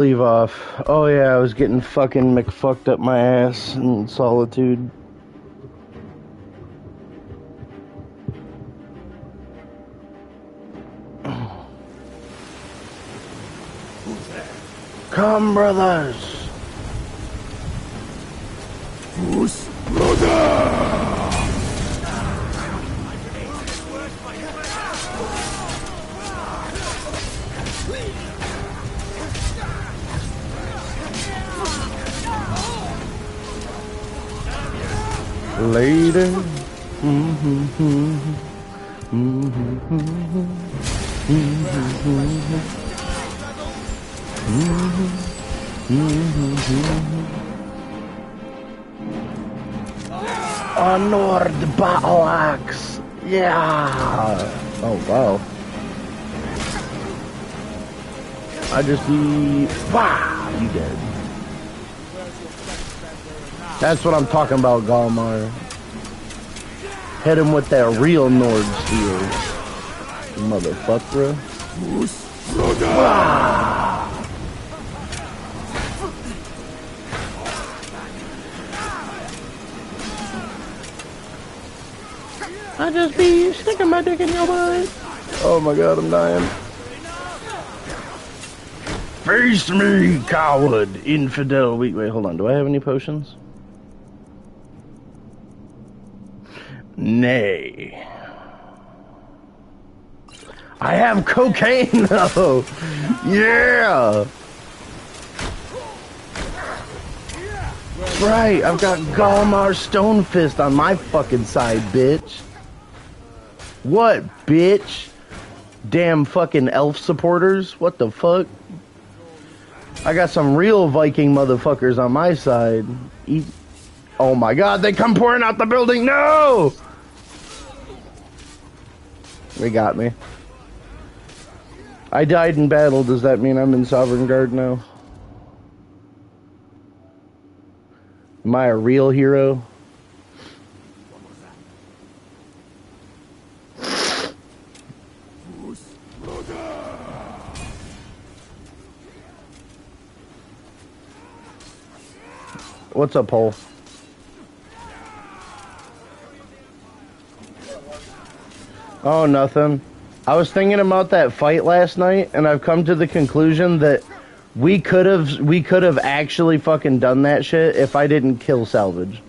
Leave off. Oh yeah, I was getting fucking McFucked up my ass in solitude. Come, brothers! Who's brother? Later. Honored battle axe. Yeah. Oh wow. I just be. Wow, you dead. That's what I'm talking about, Galmar. Hit him with that real Nord steel. Motherfucker. Wow. I just be sticking my dick in your butt. Oh my god, I'm dying. Face me, coward, infidel. Wait, hold on. Do I have any potions? Nay. I have cocaine though. Yeah. That's right. I've got Galmar Stonefist on my fucking side, bitch. What, bitch? Damn fucking elf supporters. What the fuck? I got some real Viking motherfuckers on my side. Oh my god, they come pouring out the building. No! They got me. I died in battle. Does that mean I'm in Sovereign Guard now? Am I a real hero? What's up, Hole? Oh, nothing. I was thinking about that fight last night, and I've come to the conclusion that we could have actually fucking done that shit if I didn't kill Salvage.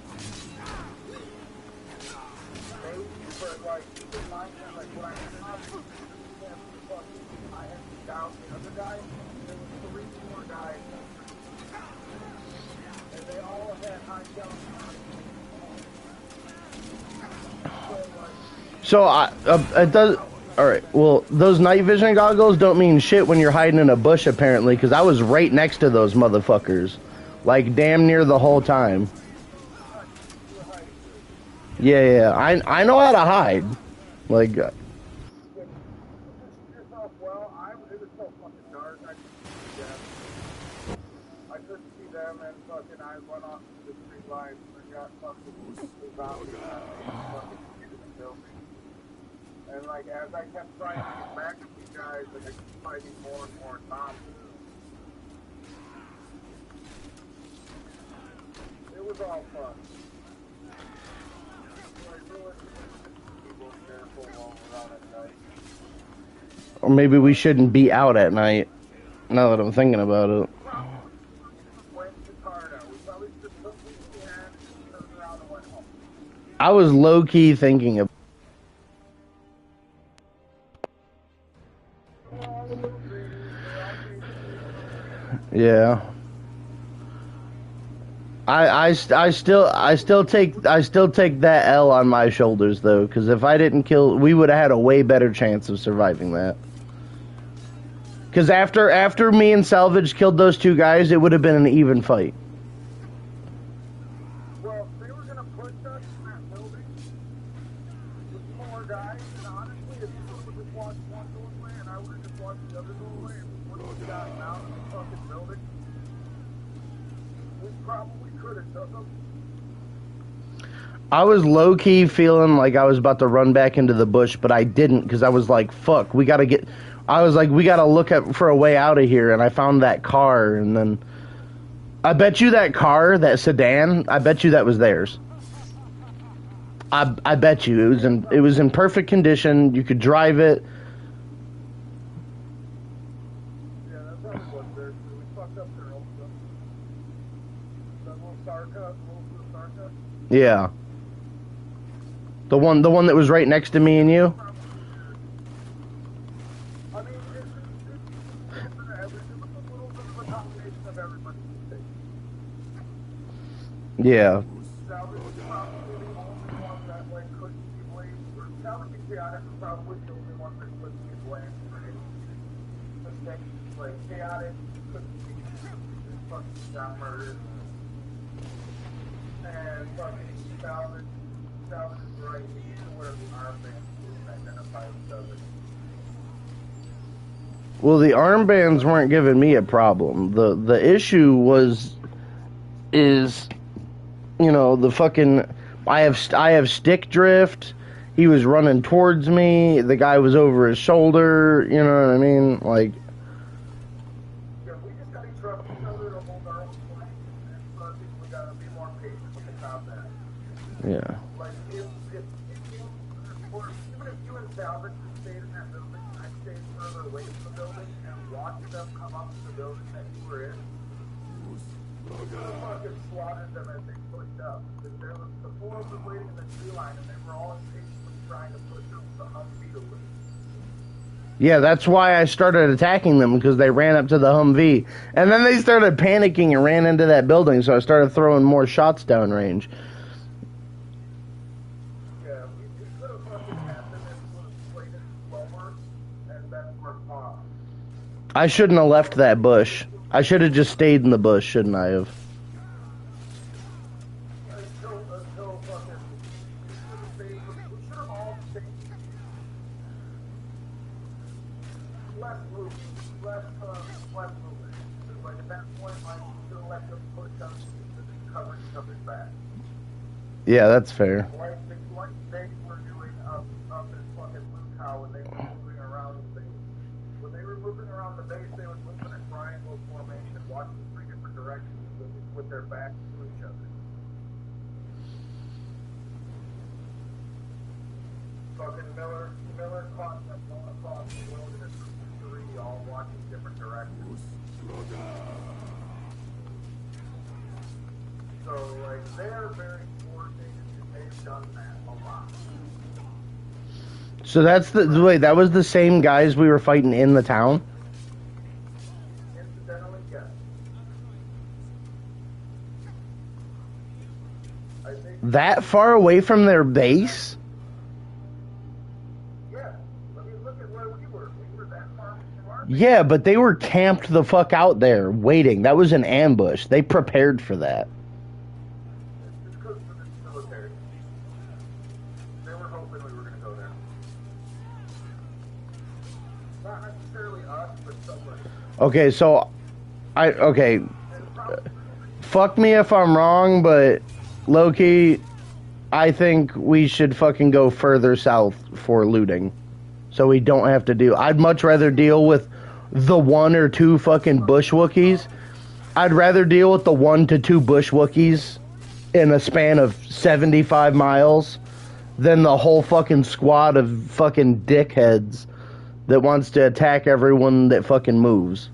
So it does. All right. Well, those night vision goggles don't mean shit when you're hiding in a bush, apparently, because I was right next to those motherfuckers, like damn near the whole time. Yeah. I know how to hide. Like. And like as I kept trying to get back to you guys, like I keep fighting more and more zombies. It was all fun. Or maybe we shouldn't be out at night. Now that I'm thinking about it. I was low key thinking of. Yeah. I still take that L on my shoulders though, because if I didn't kill, we would have had a way better chance of surviving that. Because after me and Salvage killed those two guys, it would have been an even fight. Well, they were gonna push us in that building with more guys, and honestly, if you would have just watched one doorway and I would have just watched the other doorway and we would have gotten out of the fucking building, we probably could have took them. I was low-key feeling like I was about to run back into the bush, but I didn't, because I was like, fuck, we gotta get... I was like, we gotta look for a way out of here, and I found that car, and then I bet you that car, that sedan, I bet you that was theirs. I bet you it was in perfect condition. You could drive it. Yeah, that probably was there. We fucked up their old stuff. That little Sarka, little Sarka. Yeah. The one that was right next to me and you. I mean, it's a little bit of a combination of everybody's mistakes. Yeah. Salvage is probably the only one that like couldn't be blamed. Or Salvage and Chaotic is probably the only one that couldn't be blamed for any mistakes. Like Chaotic couldn't be fucking got murdered. And fucking Salvage is right. He used to wear the armband to identify himself. Well, the armbands weren't giving me a problem. The issue is the fucking I have stick drift. He was running towards me. The guy was over his shoulder. You know what I mean? Like, yeah, we just gotta trust each other to hold our own flag, and so I think we gotta be more patient with the combat. yeah. Like if you, or even if you and Salvage had stayed in that building, I stayed further away from the building and watched them come up to the building that you were in. We could have fucking slaughtered them as they pushed up. Because there was the four of them waiting in the tree line, and they were all impatiently trying to push up the Humvee to loot. Yeah, that's why I started attacking them, because they ran up to the Humvee. And then they started panicking and ran into that building, so I started throwing more shots downrange. Yeah, we could have fucking had them and would have played it slower and been more calm. I shouldn't have left that bush. I should have just stayed in the bush, shouldn't I have? Until fucking, we should have all stayed less movement, less movement. Because like at that point, like, we should have let them push up and cover each other's back. Yeah, that's fair. Like they were doing up in fucking Lookout when they were moving around the base. When they were moving around the base, they would move in a triangle formation, watching three different directions with their backs to each other. Fucking Miller caught them going across the wilderness with three, all watching different directions. So, like, they're very coordinated, and they've done that a lot. So that was the same guys we were fighting in the town? Incidentally, yes. I think, That far away from their base? yeah. I mean, look at where we were. We were that far from our base. Yeah, but they were camped the fuck out there, waiting. That was an ambush. They prepared for that. It's because of the military. They were hoping we were going to go there. Not necessarily us, but somebody. Okay, so... Okay, And probably, fuck me if I'm wrong, but... Loki, I think we should fucking go further south for looting. So we don't have to do... I'd much rather deal with the 1 or 2 fucking bush Wookiees. I'd rather deal with the 1 to 2 bush Wookiees in a span of 75 miles than the whole fucking squad of fucking dickheads that wants to attack everyone that fucking moves.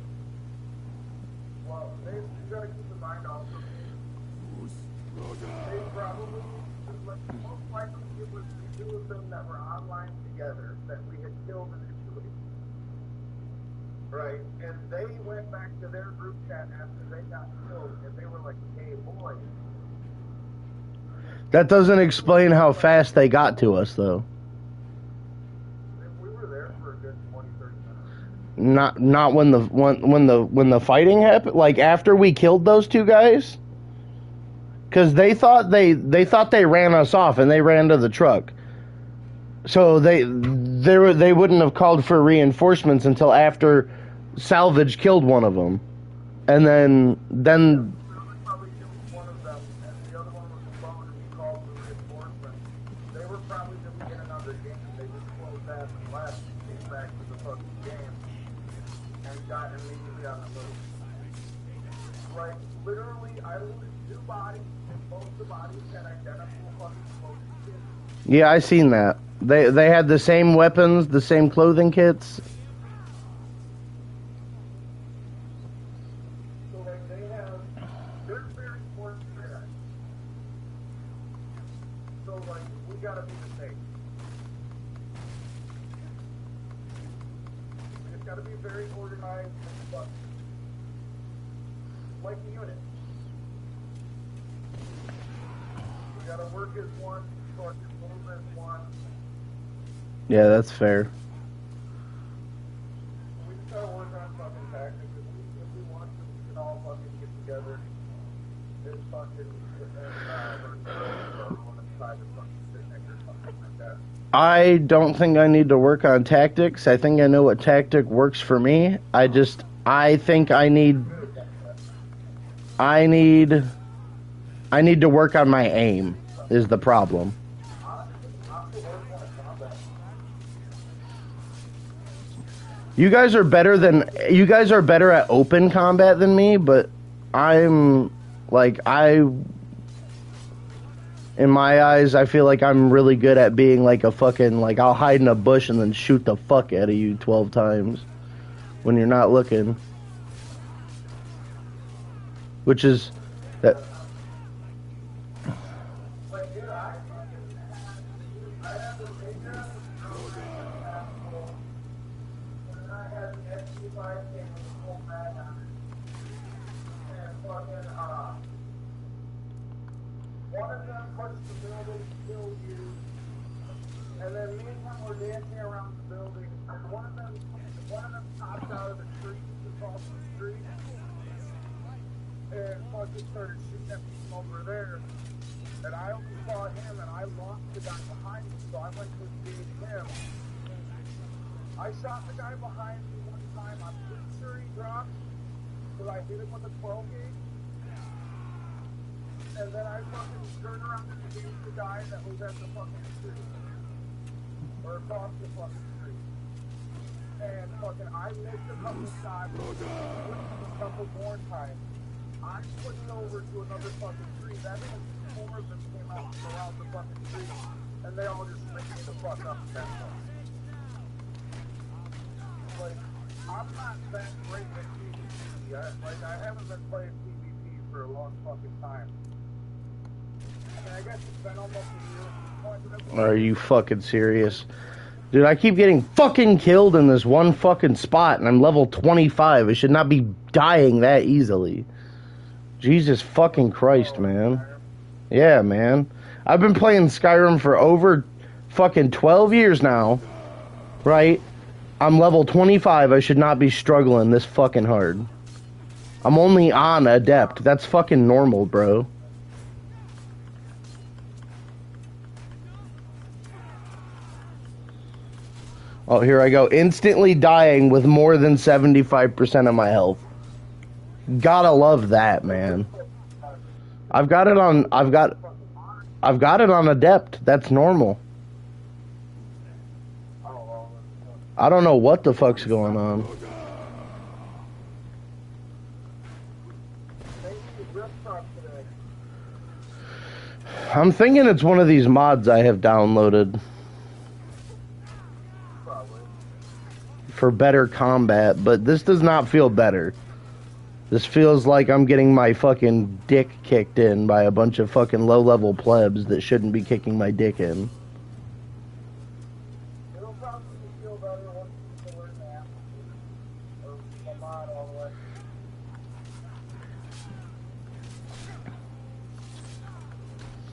well, you got to keep in mind also, they probably, like, most likely it was the 2 of them that were online together that we had killed initially. Right? And they went back to their group chat after they got killed, and they were like, hey, boys. That doesn't explain how fast they got to us, though. We were there for a good 20, 30 minutes. Not when the fighting happened. Like after we killed those 2 guys, because they thought they ran us off and they ran to the truck. So they wouldn't have called for reinforcements until after Salvage killed one of them, and then Probably killed one of them, and the other one was alone, and he called for reinforcements. They were probably just in another game. They just closed that and left and came back to the fucking game. Like, literally, I looted 2 bodies, and both the bodies had identical fucking clothing kits. Yeah, I seen that. They had the same weapons, the same clothing kits. So, like, they're very important there. So, like, we gotta be the same. We just gotta be very organized and fucking like a unit. We gotta work as one, fucking move as one. Yeah, that's fair. We just gotta work on fucking tactics. If we want to, we can all fucking get together and fucking everyone inside the fucking picnic or something like that. I don't think I need to work on tactics. I think I know what tactic works for me. I think I need to work on my aim is the problem. You guys are better at open combat than me, but I'm like in my eyes, I feel like I'm really good at being like a fucking, like, I'll hide in a bush and then shoot the fuck out of you 12 times when you're not looking. Which is that. One of them punched the building, killed you, and then me and him were dancing around the building, and one of them popped out of the tree across the street, and fucking started shooting at me from over there, and I only saw him, and I lost the guy behind me, so I went to engage him. I shot the guy behind me one time, I'm pretty sure he dropped, but I hit him with a 12 gauge. And then I fucking turned around and engaged the guy that was at the fucking street. Or across the fucking street. And fucking, I missed a couple times. A couple more times. I switched over to another fucking street. That means 4 of them came out around the fucking street. And they all just licked me the fuck up at that point. Like, I'm not that great at PvP. I haven't been playing PvP for a long fucking time. I guess it's been almost a year. Are you fucking serious? Dude, I keep getting fucking killed in this one fucking spot, and I'm level 25. I should not be dying that easily. Jesus fucking Christ, man. Yeah, man. I've been playing Skyrim for over fucking 12 years now. Right? I'm level 25. I should not be struggling this fucking hard. I'm only on Adept. That's fucking normal, bro. Oh, here I go. Instantly dying with more than 75% of my health. Gotta love that, man. I've got it on Adept. That's normal. I don't know what the fuck's going on. I'm thinking it's one of these mods I have downloaded. For better combat, but this does not feel better. This feels like I'm getting my fucking dick kicked in by a bunch of fucking low-level plebs that shouldn't be kicking my dick in. It'll probably feel better once you learn the application or the mod all the way.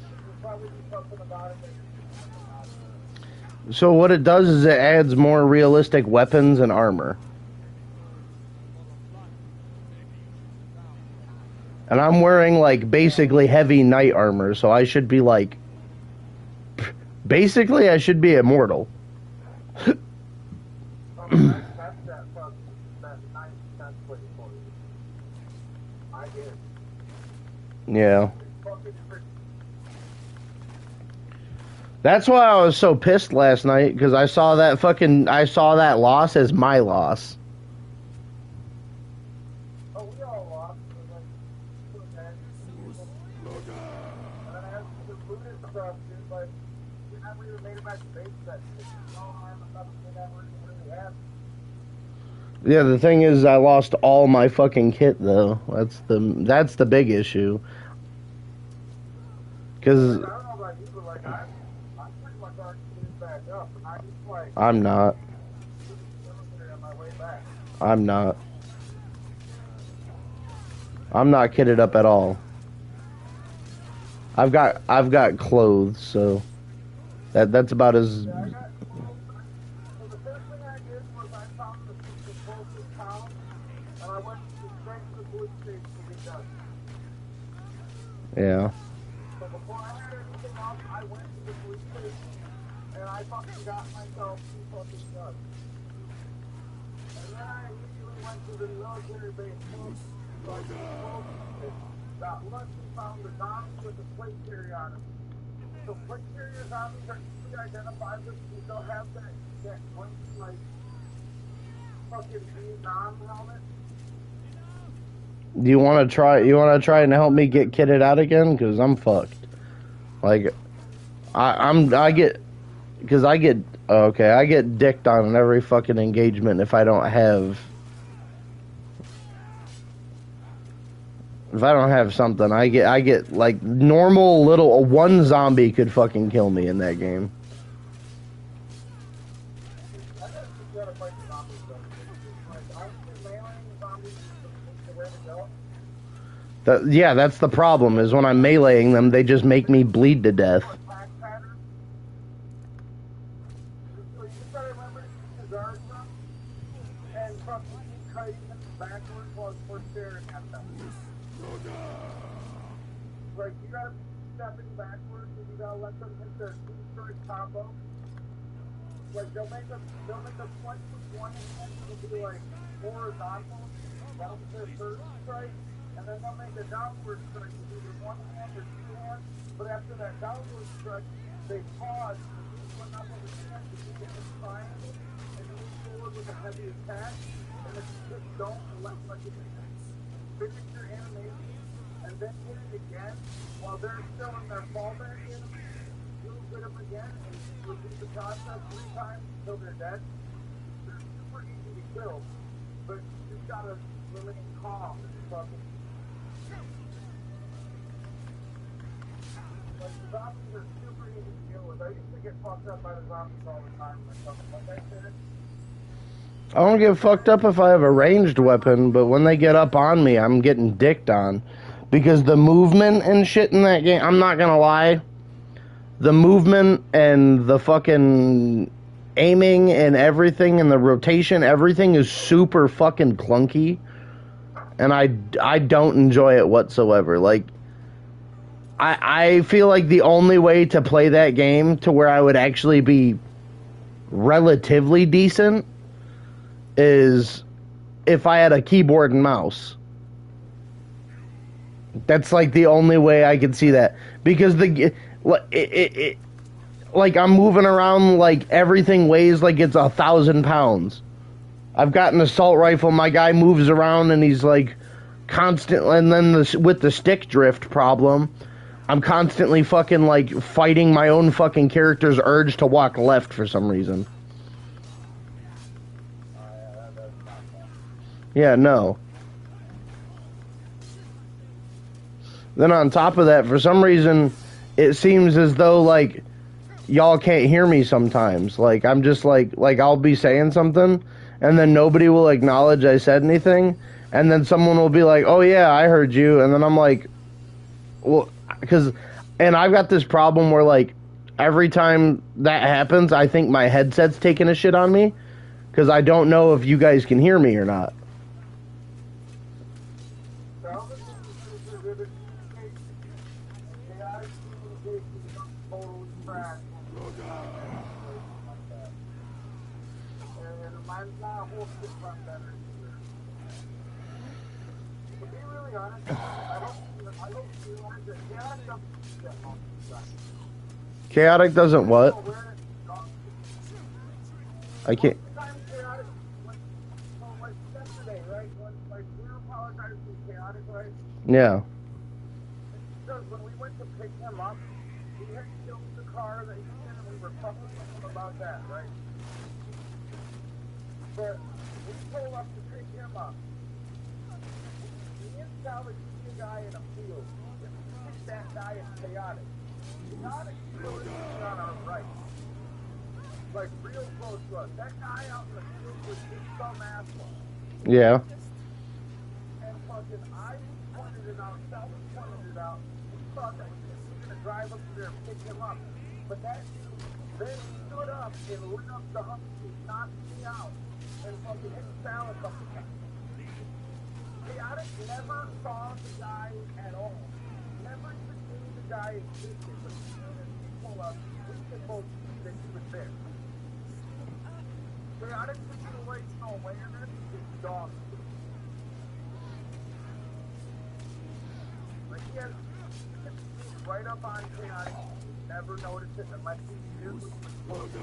There'll probably be something about it that So what it does is it adds more realistic weapons and armor. And I'm wearing, like, basically heavy knight armor, so I should be, like... Basically, I should be immortal. that nice template for you. I did. Yeah. That's why I was so pissed last night, because I saw that loss as my loss. Oh, we all lost. And then I have to loot and stuff, dude. Like, we never even made it back to base that shit. No harm, nothing, we never even really had. Yeah, the thing is, I lost all my fucking kit though. That's the big issue. Cause I don't know about you, but like I'm pretty much already cleaned back up, and I just like I'm not. on my way back. I'm not. I'm not kitted up at all. I've got clothes, so that's about as. Yeah, I got. So the first thing I did was I found the closest town, and I went straight to the police station to get done. Yeah. So before I had anything else, I went to the police station, and I fucking got myself 2 fucking guns. And then I immediately went to the military base. So I got lucky, found the zombies with the plate carrier on them. So plate carrier zombies are easily identifiable. You don't have that one like fucking Vietnam helmet. Do you want to try? You want to try and help me get kitted out again? Cause I'm fucked. Like, I get dicked on in every fucking engagement if I don't have. If I don't have something, I get like normal little one zombie could fucking kill me in that game. I gotta figure out a fight the zombies though. Like honestly, meleeing zombies is the way to go. Yeah, that's the problem. Is when I'm meleeing them, they just make me bleed to death. Attack pattern. So you just gotta remember to use the guard jump and fucking keep kiting them backwards while we're staring at them. Like you gotta be stepping backwards and you gotta let them hit their 2-strike combo. Like they'll make a punch with one hand, it'll be like horizontal. That'll be their first strike, and then they'll make a downward strike with either one hand or 2 hands. But after that downward strike, they pause and move one up with a hand to do the triangle and move forward with a heavy attack. And if you just don't let finish your animation and then hit it again while they're still in their fallback animation, you'll hit them again and repeat the process 3 times until they're dead. They're super easy to kill, but you just gotta remain calm and fucking. Like the zombies are super easy to deal with. I used to get fucked up by the zombies all the time myself. Like I said, I don't get fucked up if I have a ranged weapon, but when they get up on me, I'm getting dicked on. Because the movement and shit in that game, I'm not gonna lie, the movement and the fucking aiming and everything and the rotation, everything is super fucking clunky. And I don't enjoy it whatsoever. Like, I feel like the only way to play that game to where I would actually be relatively decent is if I had a keyboard and mouse. That's like the only way I could see that, because like I'm moving around like everything weighs like it's 1,000 pounds. I've got an assault rifle. My guy moves around and he's like constant. And then with the stick drift problem, I'm constantly fucking like fighting my own fucking character's urge to walk left for some reason. Yeah, no. Then on top of that, for some reason, it seems as though, like, y'all can't hear me sometimes. Like, I'm just like I'll be saying something, and then nobody will acknowledge I said anything, and then someone will be like, oh yeah, I heard you, and then I'm like, well, and I've got this problem where, like, every time that happens, I think my headset's taking a shit on me, because I don't know if you guys can hear me or not. Chaotic doesn't what? I can't. Yesterday, right? When, like, we were apologizing to Chaotic, right? Yeah. him up. He had killed the car that he's in, and we were fucking with him about that, right? But we pull up to pick him up. Me and Sally see a guy in a field. That guy is chaotic. Chaotic still is on our right. Like, real close to us. That guy out in the field was just some asshole. Yeah. And fucking, I pointed it out, Sally pointed it out. We thought that we were going to drive up there and pick him up. But that dude then stood up and lit up the Humvee, knocked me out, and fucking hit Sally a couple times. Chaotic never saw the guy at all. Never even knew the guy existed. But as soon as he pulled up, we could both see that he was there. Chaotic situational awareness is dog. Like he has right up on chaotic, never noticed it unless he knew he was supposed to.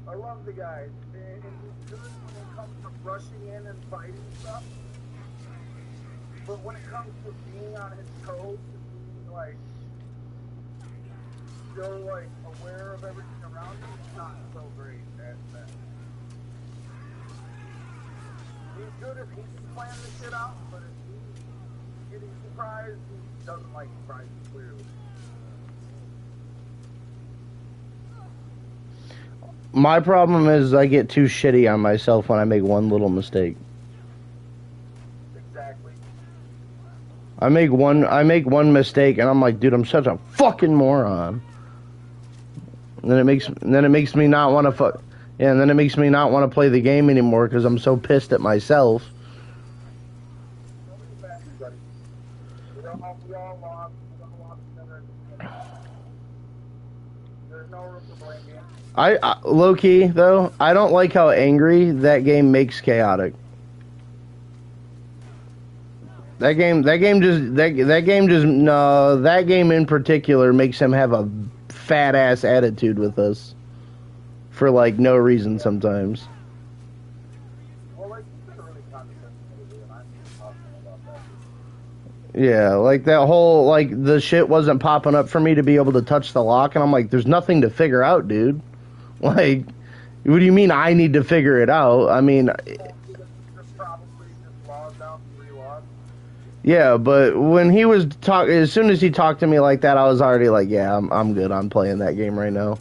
I love the guy, and he's good when it comes to rushing in and fighting stuff. But when it comes to being on his toes, being like still like aware of everything around him, he's not so great at that. He's good if he's planning the shit out, but if he's getting surprised, he doesn't like surprises clearly. My problem is I get too shitty on myself when I make one little mistake. Exactly. I make one mistake and I'm like, dude, I'm such a fucking moron. And then it makes me not want to and then it makes me not want to play the game anymore because I'm so pissed at myself. We all lost. There's no room to blame you. I low key though, I don't like how angry that game makes chaotic. That game in particular makes him have a fat ass attitude with us for like no reason sometimes. Well, like, you could really condescend to me, and I'm just talking about that. Yeah, like that whole like the shit wasn't popping up for me to be able to touch the lock, and I'm like, there's nothing to figure out, dude. Like, what do you mean I need to figure it out? I mean, yeah, but when he was as soon as he talked to me like that, I was already like, yeah, I'm good. I'm playing that game right now.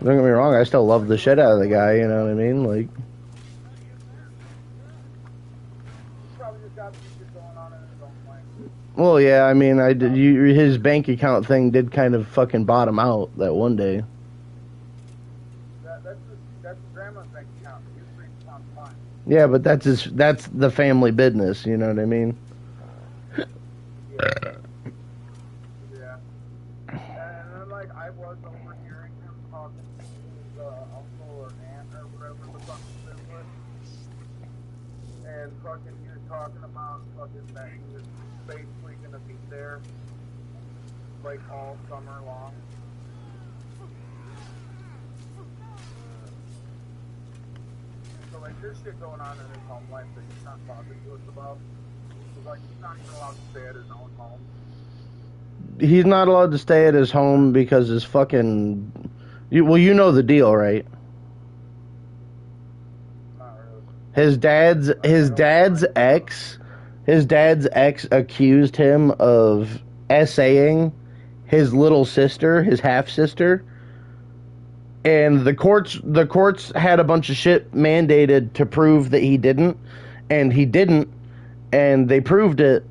Don't get me wrong, I still love the shit out of the guy, you know what I mean? Like, well, yeah, I mean, his bank account thing did kind of fucking bottom out that one day. That's grandma's bank account. His bank account's fine. Yeah, but that's the family business, you know what I mean? Yeah. And then, like, I was overhearing him talking to his uncle or aunt or whatever the fuck it was. And fucking he was talking about fucking that he was basically gonna be there like all summer long. So like there's shit going on in his home life that he's not talking to us about. So like he's not even allowed to stay at his own home. He's not allowed to stay at his home because his fucking you know the deal, right? Not really. His dad's ex accused him of essaying his little sister, his half sister, and the courts had a bunch of shit mandated to prove that he didn't, and he didn't, and they proved it,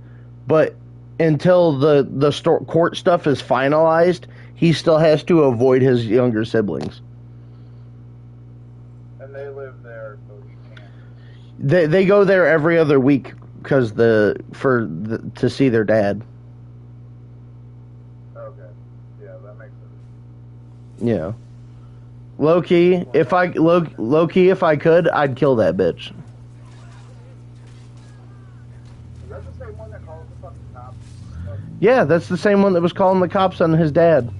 but until the court stuff is finalized, he still has to avoid his younger siblings. And they live there, so he can't. They go there every other week because to see their dad. Okay, yeah, that makes sense. Yeah, low key, if I could, I'd kill that bitch. Is that the same one that calls the fucking cops? Yeah, that's the same one that was calling the cops on his dad.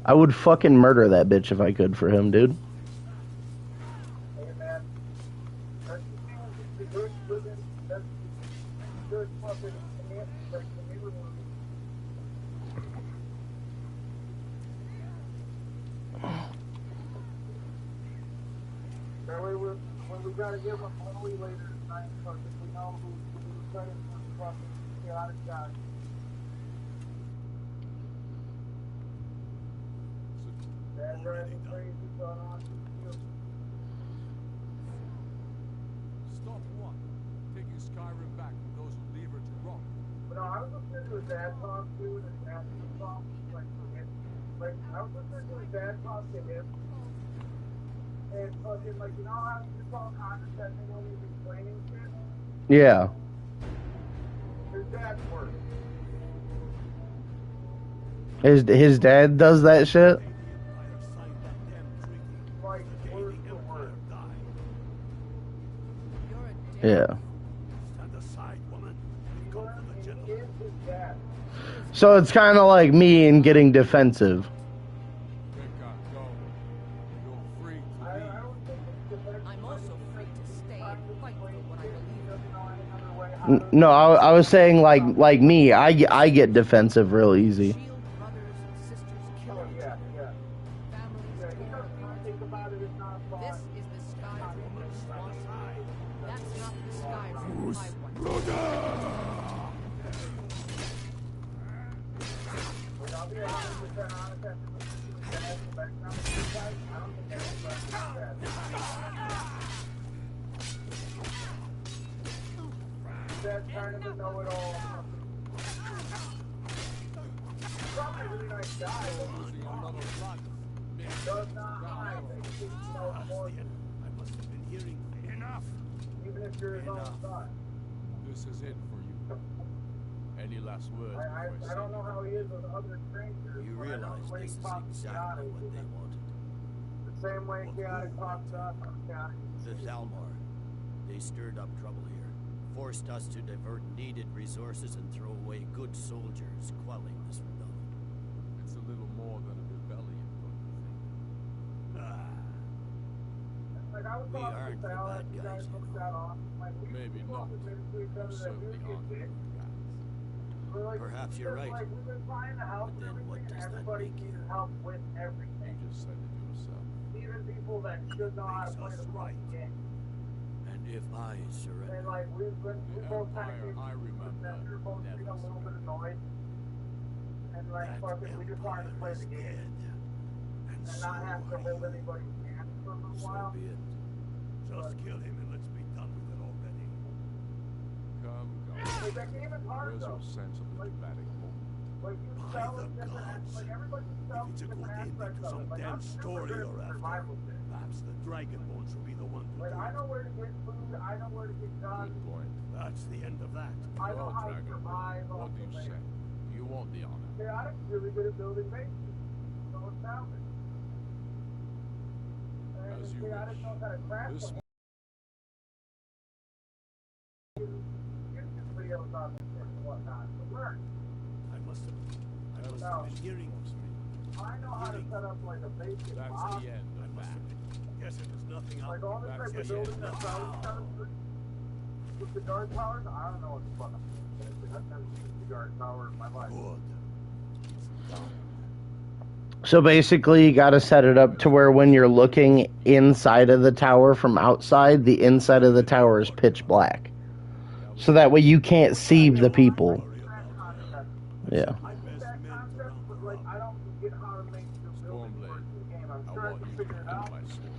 I would fucking murder that bitch if I could for him, dude. Hey, man. That's the good living, that's the good fucking like the neighborhood. That way, when we gotta give him a blowy later tonight, because we know who's credit for the fucking chaotic guy. That driving crazy going on. Stop what? Taking Skyrim back from those who leave her to rot. But no, I was listening to his dad talk too, and his dad talk like to him. Like I was listening to his dad talk to him, and fucking like you know how he just all condescending when he's explaining shit. Yeah. His dad's worse. His dad does that shit? Like word for word. Yeah. Stand aside, woman. He is his dad. So it's kind of like me in getting defensive. Becca, go. You're free to I leave. don't think it's defensive. I'm also free to stay and fight for what I believe in. No, I was saying like me, I get defensive real easy. Shield brothers and sisters Oh, killed. yeah. Families Yeah, he torn doesn't apart. think about it as not This fun. is the Skyrim you want. That's not the Skyrim I want. Like, I'll be 100% honest after listening to his dad, but that's not what he said. I don't think that's what he said. His dad's kind of a know-it-all. He's probably a really nice guy, but Losing another blood. he does not hide that he thinks he knows more than I must have been hearing enough. even if you're his own son. This is it for you. Any last words? I don't know how he is with other strangers. You but I know realize the way this he is talks to exactly Chaotic what they isn't wanted. the same way Chaotic talks to us on Chaotic. The Thalmor. They stirred up trouble here. Forced us to divert needed resources and throw away good soldiers, quelling this rebellion. It's a little more than a rebellion, don't you think? Like I was We talking aren't to the Sal bad and you guys, guys you hooked know. that off. Like we Maybe not. admitted to each other that we Certainly were aren't dick. good guys. We're like, Perhaps you're just, right. Like we've been trying to help But then what everything, and does that everybody make you? needed help with You everything. just said it yourself. Even people that should know how to Makes play us the right. fucking game. And if I And surrender, like we The both kind Empire, of I remember, we were both never getting a little bit annoyed. And like that fucking we just wanted to play empire is the game dead. And and so not have to are hold you. anybody's hand for a little So while. be it. Just kill him and let's be done with it already. Come. Like that game is hard Where's though. your sense of the dramatic moment? Like you By sell the it different gods. like everybody sells If it's a different good ending aspects to of some it. Like damn I'm super story good you're at after, survival shit. perhaps the dragonborn should be the one to Like do I it. know where to get food, I know where to get guns, Good point. That's the end of that. I know Well, how to dragonborn, survive what off do you the say? land. You want the honor? Chaotic's really good at building bases. So it's salvage. And As you Chaotic wish. knows how to craft This them. YouTube videos on this shit and whatnot. To learn. I must have No. been hearing of me. I know how to set up like a basic That's box. the end of that. Guess it was nothing Like all this type of building that's always kind of with the guard towers, I don't know what the fuck I'm doing. I've never seen the guard tower in my life. So basically, you got to set it up to where when you're looking inside of the tower from outside, the inside of the tower is pitch black. So that way you can't see the people. Yeah. I get that concept, but like I don't get how to make the building work in the game. I'm I sure I want can you to figure it kill out, my sword.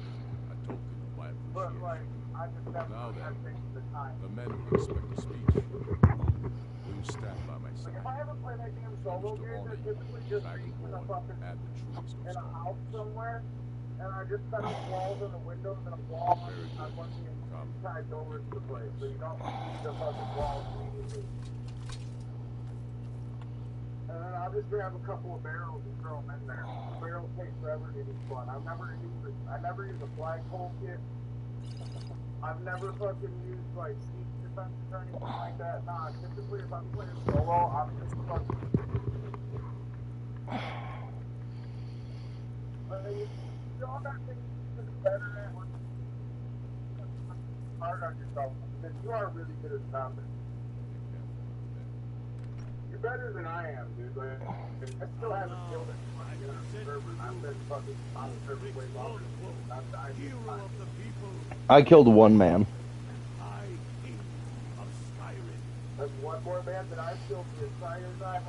A token of my but appreciation. like I just never Now then, have taken the time. The men will expect a speech. Will you stand by my Like side? if I ever play that game solo To game, honor they're you, typically just me in a dragonborn, fucking and the trees of in a house Stormcloak. somewhere, and I just set up walls and the windows and a wall on one of the inside doors to the place, so you don't see the fucking walls immediately. And then I'll just grab a couple of barrels and throw them in there. The barrels take forever to use one. I never use a flagpole kit. I've never fucking used like sneak defense or anything like that. Nah, typically if I'm playing solo, I'm just fucking. You all got things to do better at when hard on yourself because you are really good at combat. You're better than I am, dude. Like, I still haven't killed anyone on the server. I've been fucking on the server way longer than you. I've died. Hero of the people, I killed one man. High King of Skyrim. That's one more man that I've killed the entire time.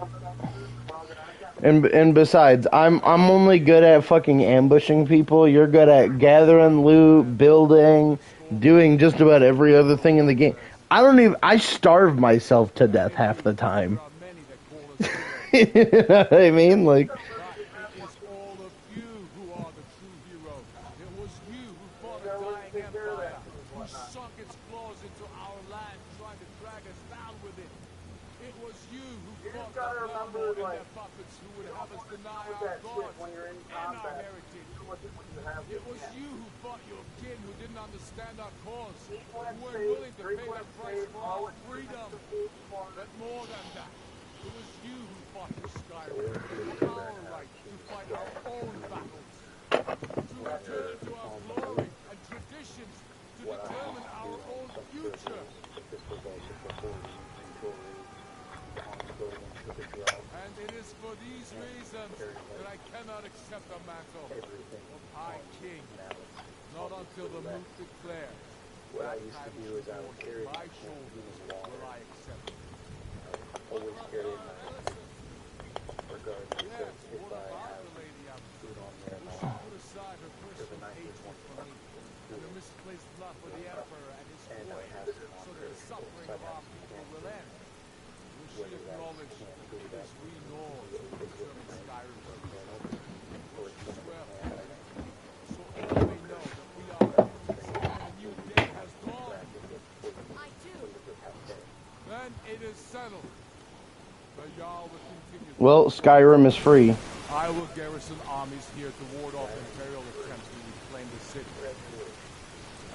And besides, I'm only good at fucking ambushing people. You're good at gathering loot, building, doing just about every other thing in the game. I starve myself to death half the time. You know what I mean? Like, It is all of you who are the true hero. It was you who fought a dying empire, who sunk its claws into our land, trying to drag us down with it. It was you who fought the Dragonborn and their puppets who would have us deny our gods and our heritage. It was you who fought your kin who didn't understand our cause, who weren't willing to pay the price for our freedom. But more than that, it was you who fought for Skyrim, our right to fight our own battles, to return to our glory and traditions, to determine our own future. And it is for these reasons that I cannot accept the mantle of High King, not until the moot declare. That time is on my shoulders will I accept it. Always carry in mind, regardless Yes, if what I about have the lady I'm food on me or She not. put aside her personal hatred for me and her misplaced love for the Emperor and his And I have court, some so that the suffering of our people will end. Will she acknowledge that it is we Nords who determine Skyrim's future? Will she swear for it? So all may know that we are enemies and a new day has dawned. I do. Then it is settled. The Jarl will continue. well, Skyrim is free. I will garrison armies here to ward off Imperial attempts to reclaim the city.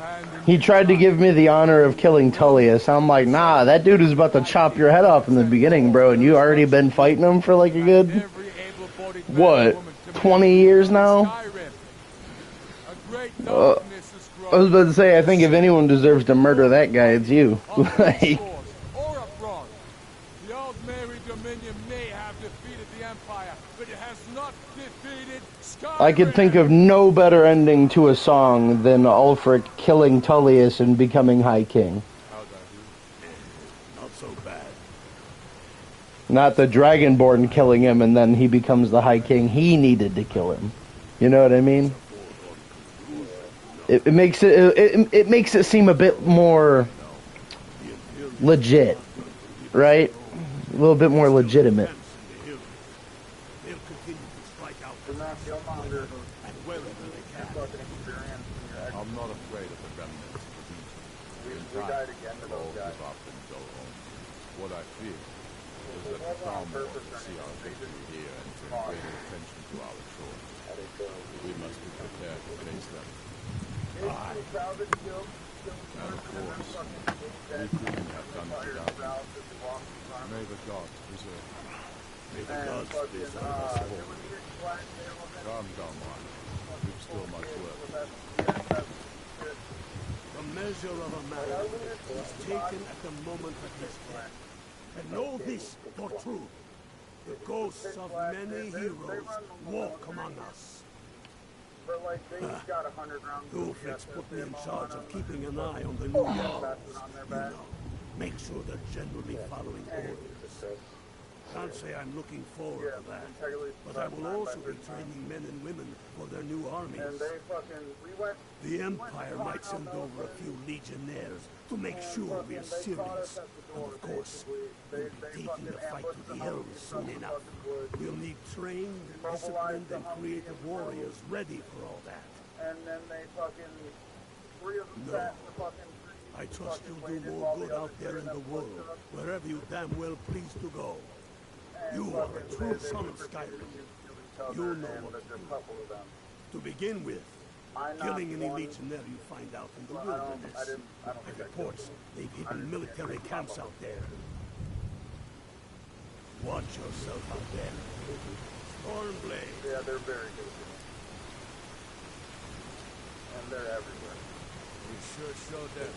And in He tried to give me the honor of killing Tullius. I'm like, nah, that dude is about to chop your head off in the beginning, bro, and you already been fighting him for like a good, every able-bodied man what, and woman to 20 years now? Skyrim. A great darkness is I was growing. about to say, I think if anyone deserves to murder that guy, it's you. On both Like, shores or abroad. The old Mary Dominion may have defeated the Empire, but it has not defeated Skyrim. I could think of no better ending to a song than Ulfric killing Tullius and becoming High King. How'd I do? Not so bad. Not the Dragonborn killing him and then he becomes the High King. He needed to kill him. You know what I mean? It makes it makes it seem a bit more legit, right? A little bit more legitimate. They'll continue to strike out They're not Killmonger. and wherever they can. Fucking experience. I'm not afraid of the remnants of the Legion. We died again to those guys. Give up and go home. What I fear is that the Crown will see our victory here and turn greater attention to our shores. We must be prepared to face them. And of course, we couldn't have done it without you. May the gods preserve you. May the gods preserve us all. Come, Galmar. You've still much work. The measure of a man is taken at the moment of his death. And know this for true. The ghosts of many heroes walk among us. But like they got 100 rounds. Ulfric's put me in charge of keeping an eye on the new Jarls. You know, make sure they're generally following orders. Can't say I'm looking forward to that, but I will also be training men and women for their new armies. And they fucking, we went. The Empire might send over a few legionnaires to make sure we're serious. And of course, we'll be taking the fight to the Hells soon enough. We'll need trained, disciplined, and creative warriors ready for all that. And then they fucking, 3 of them No. sat in the fucking. I trust you'll do more good out there in the world, wherever you damn well please to go. You are a true son of Skyrim. You know what to do. To begin with, Killing any legionnaire you find out in the wilderness. And reports they've hidden military camps out there. Watch yourself out there. Stormblade. Yeah, they're very good. And they're everywhere. You sure showed them.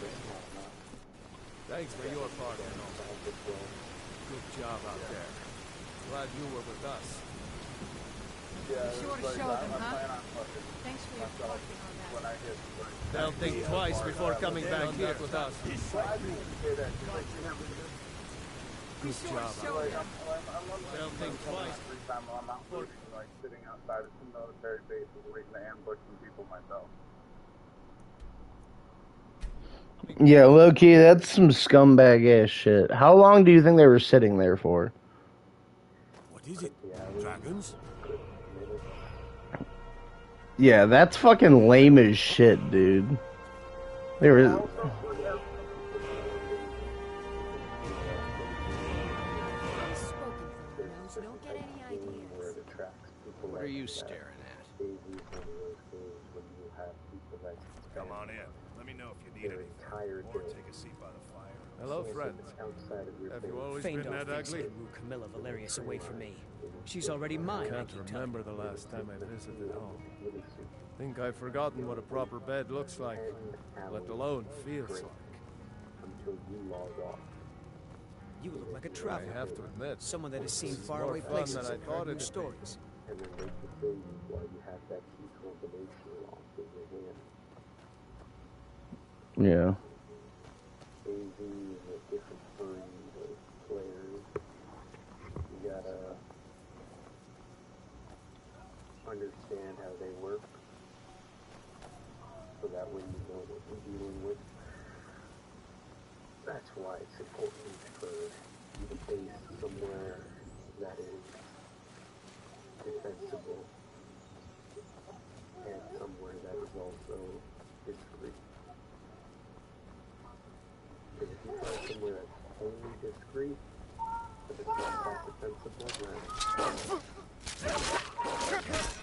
Thanks for your part, and all. Good job out there. Glad you were with us. Yeah, You sure it's showed them, I'm huh? planning on fucking Thanks for your myself parking on that. when I get like, They'll think twice before coming back here with us. well, I didn't say that. 'Cause, like, you never know. You Good sure job. showed Like, them. I'm They'll think twice. Every time I'm out looting, like sitting outside of some military bases waiting to ambush some people myself. Yeah, low key, that's some scumbag ass shit. How long do you think they were sitting there for? What is it? Dragons? Yeah, that's fucking lame as shit, dude. They were. I've spoken for you, so don't get any ideas. What are you staring at? Come on in. Let me know if you need anything. Or take a seat by the fire. Hello, friend. Have you always been Feindorf that thinks ugly? to woo Camilla Valerius away from me. She's already mine, I Can't keep telling remember the last time I visited home. Think I've forgotten what a proper bed looks like, let alone feels like. you. You look like a I traveler. have to admit, Someone that has seen this is faraway more fun places than I and thought heard new it'd be. stories. Yeah. Understand how they work, so that way you know what you're dealing with. That's why it's important for you to base somewhere that is defensible and somewhere that is also discreet. Because if you find somewhere that's only discreet, but it's not that defensible, then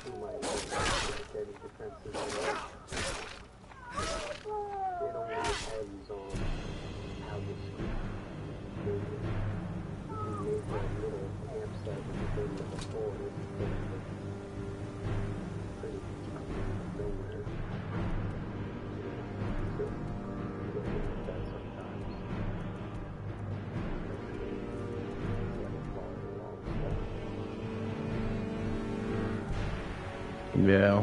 you might get any defenses at all. It only depends on how discreet you make it. If you make that little campsite in the middle of the forest, then it's pretty out of nowhere. So, you don't get that sometimes. Yeah.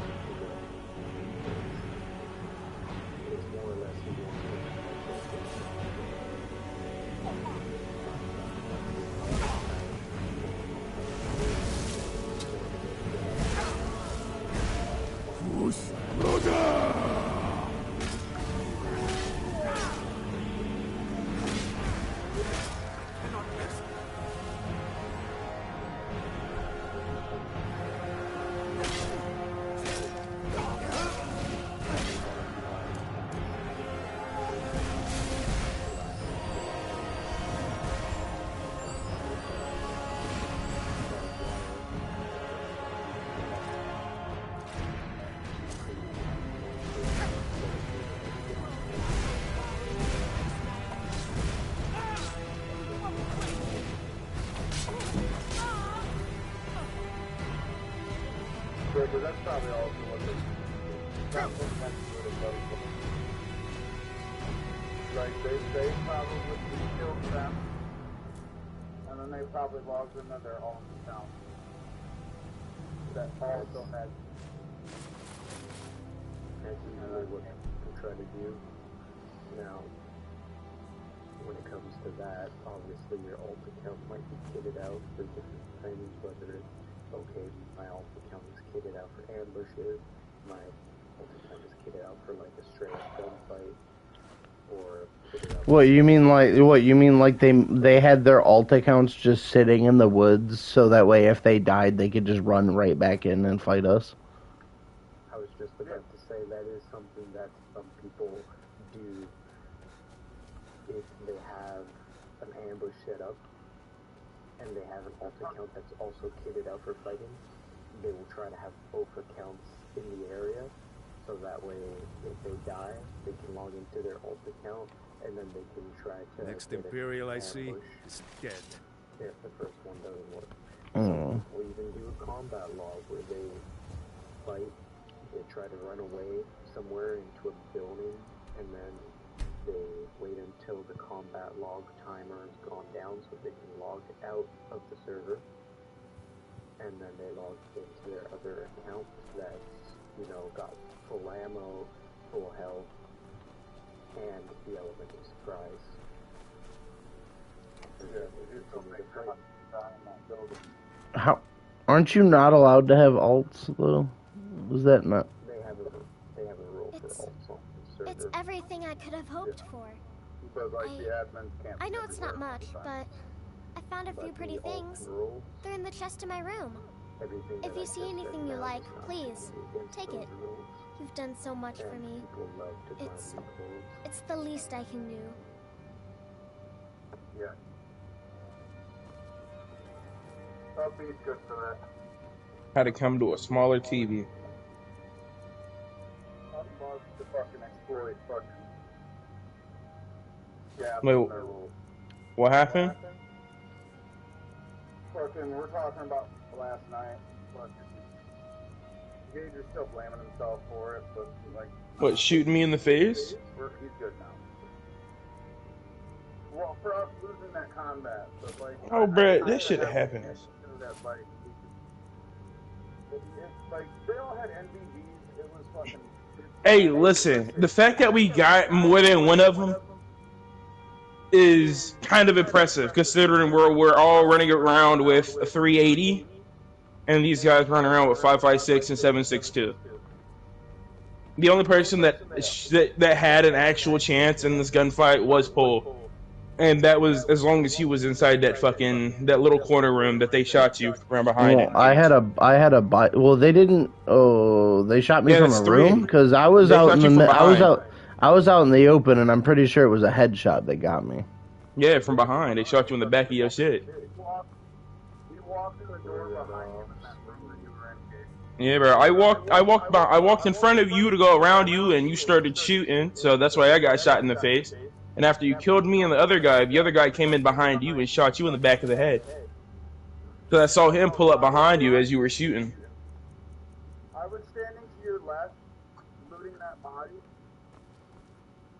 Yeah, but that's probably also what they that's what that's what it does. Like they probably killed them, and then they probably logged into their own account that also had. That's usually what people try to do. Now, when it comes to that, obviously your alt account might be kitted out for different things, whether it's, okay, my alt account is kitted out for ambushes, my alt account is kitted out for like a straight up gunfight, or kitted out What you mean like they had their alt accounts just sitting in the woods so that way if they died they could just run right back in and fight us? I was just about to say that is something that some people do if they have an ambush set up and they have an alt account that's also kitted out for fighting. They will try to have both accounts in the area so that way if they die, they can log into their alt account, and then they can try to Next Imperial I see is dead. if the first one doesn't work. Mm. We even do a combat log where they fight, they try to run away somewhere into a building, and then they wait until the combat log timer has gone down so they can log out of the server, and then they log into their other account that's, you know, got full ammo, full health, and the element of surprise. How? Aren't you not allowed to have alts though? Was that not? They have a rule for alts on the server. It's everything I could have hoped for. Because, like, the admins can't I know be it's not everywhere much, all the time. but I found a few pretty things. Rules, They're in the chest in my room. everything If that you I see just anything said you now like, is not please, against take those it. rules, You've done so much for and me. people love to buy It's- new clothes. It's the least I can do. Yeah. Upbeat's good for that. Had to come to a smaller TV. Up loves to fucking exploit fucking gaps Wait, in their rules. what happened? Fucking, we're talking about last night. Fucking, Gage is still blaming himself for it, but like, What, shooting me in the face? he's good now. Well, for us losing that combat, but like, Oh, bruh, that shit happens. That, like, it's like they all had NVDs. It was fucking. Hey, listen, the fact that we got more than one of them is kind of impressive, considering we're all running around with a 380, and these guys run around with 5.56 and 7.62. The only person that had an actual chance in this gunfight was Pole. And that was as long as he was inside that little corner room that they shot you from behind. Well, I had a well, they didn't. Oh, they shot me Yeah, from that's a three. room because I was They out shot in you the. from I was out in the open, and I'm pretty sure it was a headshot that got me. Yeah, from behind. They shot you in the back of your shit. You walked in the door behind you in that room that you were in, Gage. Yeah, bro. I walked in front of you to go around you, and you started shooting. So that's why I got shot in the face. And after you killed me and the other guy came in behind you and shot you in the back of the head. So I saw him pull up behind you as you were shooting. I was standing to your left, looting that body,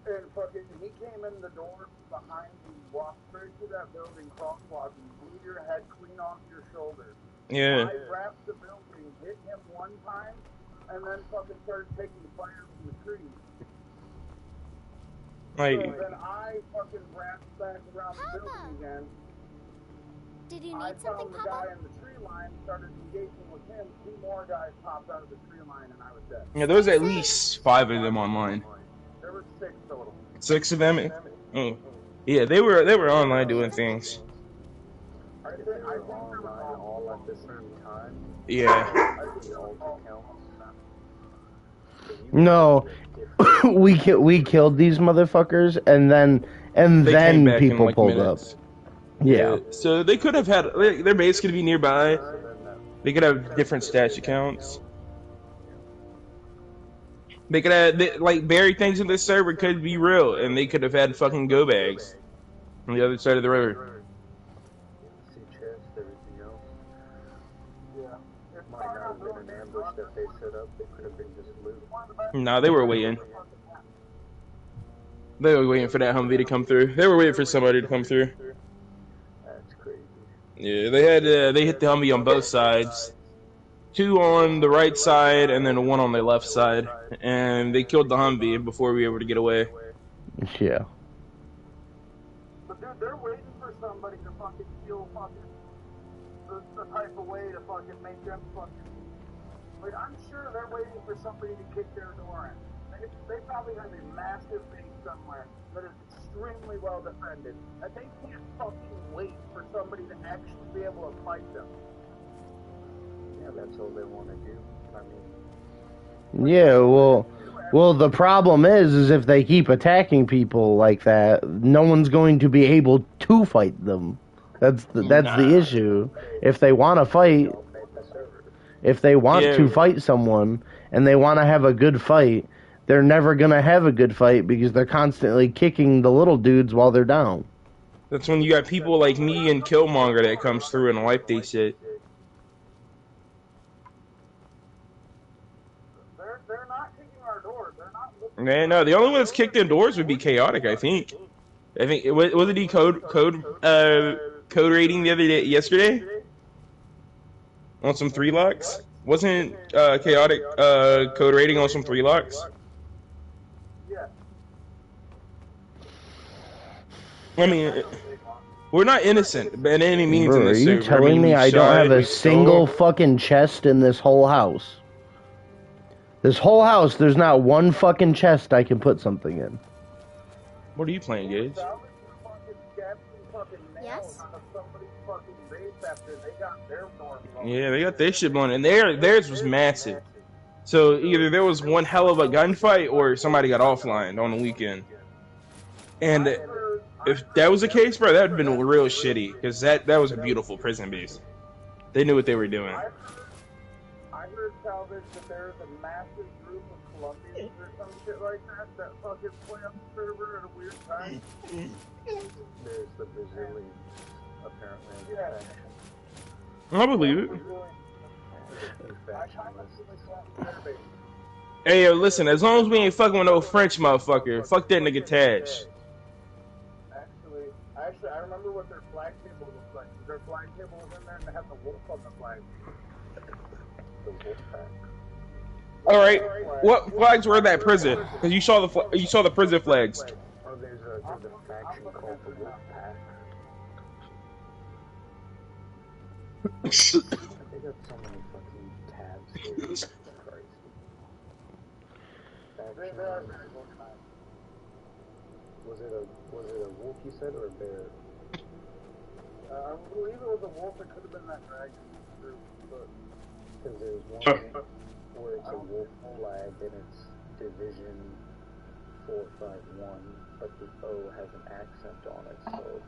and fucking he came in the door behind you, walked straight through that building, crosswalking, blew your head clean off your shoulders. Yeah. I wrapped the building, hit him one time, and then fucking started taking fire from the trees. Like, So then I fucking wrapped back around the building again. Did you I need something, found the guy Papa? in the tree line, started engaging with him. 2 more guys popped out of the tree line, and I was dead. yeah, there was at least 5 of them online. There were 6 total. 6 of them. Oh. Yeah, they were online doing things. I think they were all at the same time. Yeah. The alt accounts. No, we killed these motherfuckers, and then They came back in, people like, pulled minutes. up. Yeah. So they could have had their base could be nearby. They could have different stash accounts. They could have like buried things in this server could be real, and they could have had fucking go bags on the other side of the river. See chest, everything else. Yeah. It Might not have been an ambush that they set up. They could have been just loot. Nah, they were waiting. They were waiting for that Humvee to come through. They were waiting for somebody to come through. That's crazy. Yeah, they hit the Humvee on both sides. 2 on the right side and then 1 on the left side, and they killed the Humvee before we were able to get away. Yeah. But dude, they're waiting for somebody to fucking feel fucking the type of way to fucking make them fucking. Like, I'm sure they're waiting for somebody to kick their door in. They probably have a massive base somewhere that is extremely well defended, and they can't fucking wait for somebody to actually be able to fight them. Yeah, that's all they want to do. I mean, Yeah, well, the problem is if they keep attacking people like that, no one's going to be able to fight them. That's the issue. If they want to fight, if they want to fight someone, and they want to have a good fight, they're never going to have a good fight because they're constantly kicking the little dudes while they're down. That's when you got people like me and Killmonger that comes through and wipe they shit. They're not kicking our doors. They're not looking. Man, no, the only one that's kicked indoors would be Chaotic, I think. Wasn't he code rating the other day, yesterday? On some 3 locks? Wasn't Chaotic code rating on some 3 locks? Yeah. I mean, we're not innocent by any means Bro, in this are you server. telling me I don't have a we single stole. fucking chest in this whole house? This whole house, there's not one fucking chest I can put something in. What are you playing, Gage? Yes? Yeah, they got their shit blown, and theirs was massive. So either there was one hell of a gunfight, or somebody got offline on the weekend. And if that was the case, bro, that would have been real shitty, because that was a beautiful prison base. They knew what they were doing. I heard salvage that there's a massive group of Colombians or some shit like that fucking play on the server at a weird time. There's the Brazilians, apparently. Yeah. I believe it. Hey, yo, listen, as long as we ain't fucking with no French motherfucker, fuck that nigga Taj. Actually, I remember what their flag table looked like. Their flag table was in there and they had the wolf on the flag. The wolf pack. All right, what flags were at that prison? Because you saw the prison flags. Oh, there's a faction called the Wolf Pack. They got so many fucking tabs. Jesus Christ. Was it a wolf you said, or a bear? I believe it was a wolf. It could have been that dragon group, but because there's one where it's a wolf flag and it's Division 451, but the O has an accent on it, so